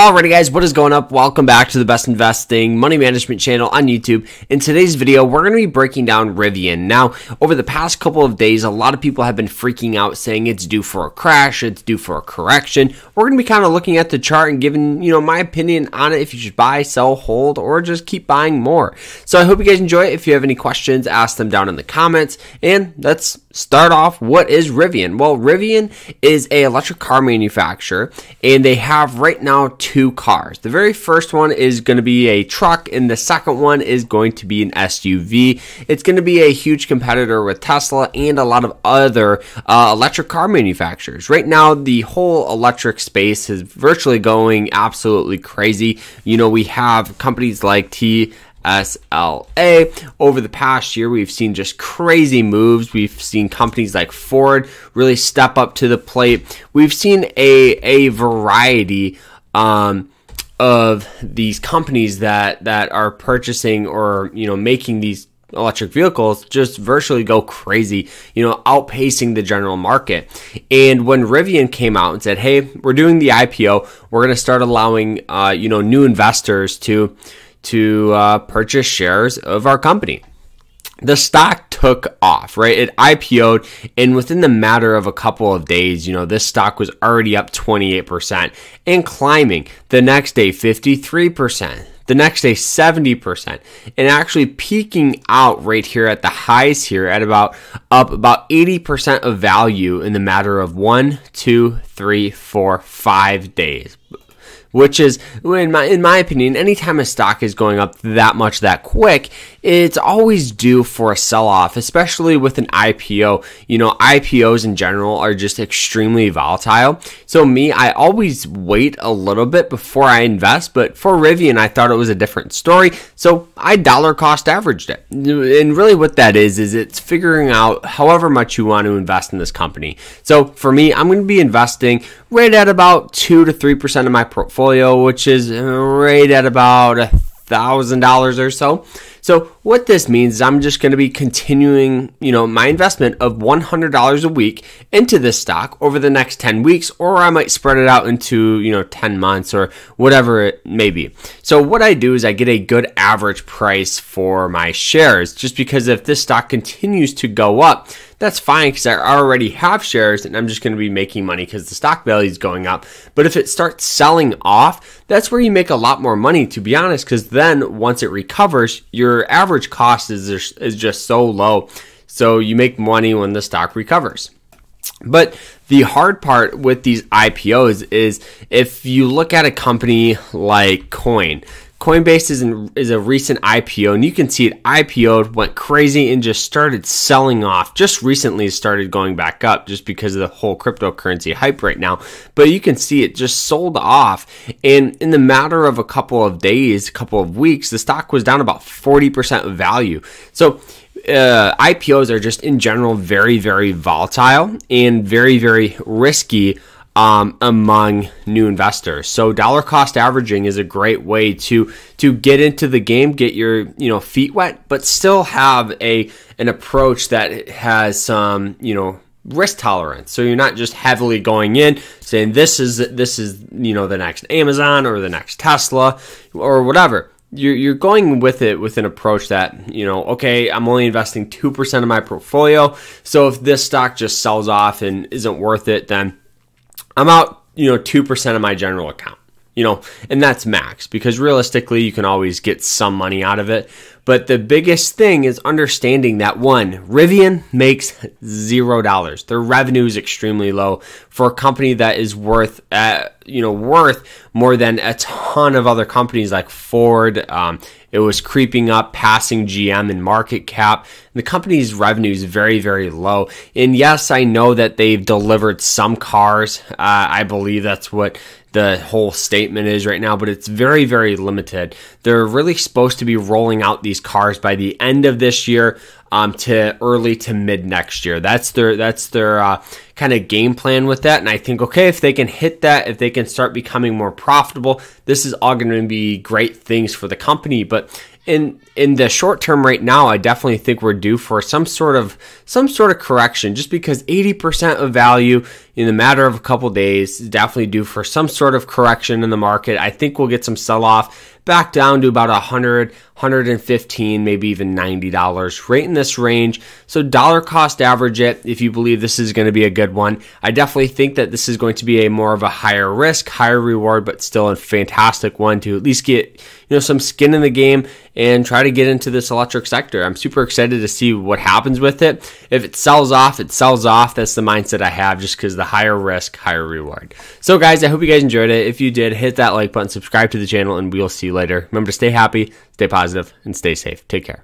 Alrighty guys, what is going up? Welcome back to the best investing money management channel on YouTube. In today's video, we're going to be breaking down Rivian. Now, over the past couple of days, a lot of people have been freaking out saying it's due for a crash, it's due for a correction. We're going to be kind of looking at the chart and giving, my opinion on it, if you should buy, sell, hold, or just keep buying more. So I hope you guys enjoy it. If you have any questions, ask them down in the comments. And let's start off. What is Rivian? Well, Rivian is an electric car manufacturer, and they have right now two cars. The very first one is going to be a truck, and the second one is going to be an SUV. It's going to be a huge competitor with Tesla and a lot of other electric car manufacturers. Right now, the whole electric space is virtually going absolutely crazy. We have companies like SLA. Over the past year, we've seen just crazy moves. We've seen companies like Ford really step up to the plate. We've seen a variety of these companies that are purchasing or making these electric vehicles just virtually go crazy, outpacing the general market. And when Rivian came out and said, hey, we're doing the IPO, we're going to start allowing new investors to purchase shares of our company, the stock took off, right? It IPO'd, and within the matter of a couple of days, this stock was already up 28% and climbing. The next day, 53%. The next day, 70%, and actually peaking out right here at the highs here at up about 80% of value in the matter of 1, 2, 3, 4, 5 days. Which is, in my opinion, anytime a stock is going up that much that quick, it's always due for a sell-off, especially with an IPO. IPOs in general are just extremely volatile. So I always wait a little bit before I invest, but for Rivian, I thought it was a different story. So I dollar cost averaged it. And really what that is it's figuring out however much you want to invest in this company. So for me, I'm going to be investing right at about 2 to 3% of my portfolio, which is right at about $1,000 or so. So what this means is I'm just going to be continuing, my investment of $100 a week into this stock over the next 10 weeks, or I might spread it out into, 10 months or whatever it may be. So what I do is I get a good average price for my shares, just because if this stock continues to go up, that's fine because I already have shares and I'm just going to be making money because the stock value is going up. But if it starts selling off, that's where you make a lot more money, to be honest, because then once it recovers, your average cost is just so low. So you make money when the stock recovers. But the hard part with these IPOs is if you look at a company like Coinbase is a recent IPO, and you can see it IPO'd, went crazy, and just started selling off. Just recently started going back up just because of the whole cryptocurrency hype right now. But you can see it just sold off, and in the matter of a couple of days, a couple of weeks, the stock was down about 40% of value. So IPOs are just in general very, very volatile and very, very risky among new investors. So dollar cost averaging is a great way to get into the game, get your feet wet, but still have an approach that has some risk tolerance. So you're not just heavily going in saying this is the next Amazon or the next Tesla or whatever. You're going with it with an approach that, okay, I'm only investing 2% of my portfolio. So if this stock just sells off and isn't worth it, then I'm out, 2% of my general account, and that's max, because realistically you can always get some money out of it. But the biggest thing is understanding that Rivian makes $0. Their revenue is extremely low for a company that is worth more than a ton of other companies like Ford. It was creeping up, passing GM in market cap. The company's revenue is very, very low. And yes, I know that they've delivered some cars. I believe that's what the whole statement is right now, but it's very, very limited. They're really supposed to be rolling out these cars by the end of this year to early to mid next year. That's their kind of game plan with that. And I think, okay, if they can hit that, if they can start becoming more profitable, this is all going to be great things for the company. But in the short term right now, I definitely think we're due for some sort of correction, just because 80% of value in the matter of a couple days is definitely due for some sort of correction in the market. I think we'll get some sell off back down to about $100, $115, maybe even $90, right in this range. So dollar cost average it if you believe this is going to be a good one. I definitely think that this is going to be a more of a higher risk, higher reward, but still a fantastic one to at least get some skin in the game and try to get into this electric sector. I'm super excited to see what happens with it. If it sells off, it sells off. That's the mindset I have, just because the higher risk, higher reward. So guys, I hope you guys enjoyed it. If you did, hit that like button, subscribe to the channel, and we'll see you later. Remember to stay happy, stay positive, and stay safe. Take care.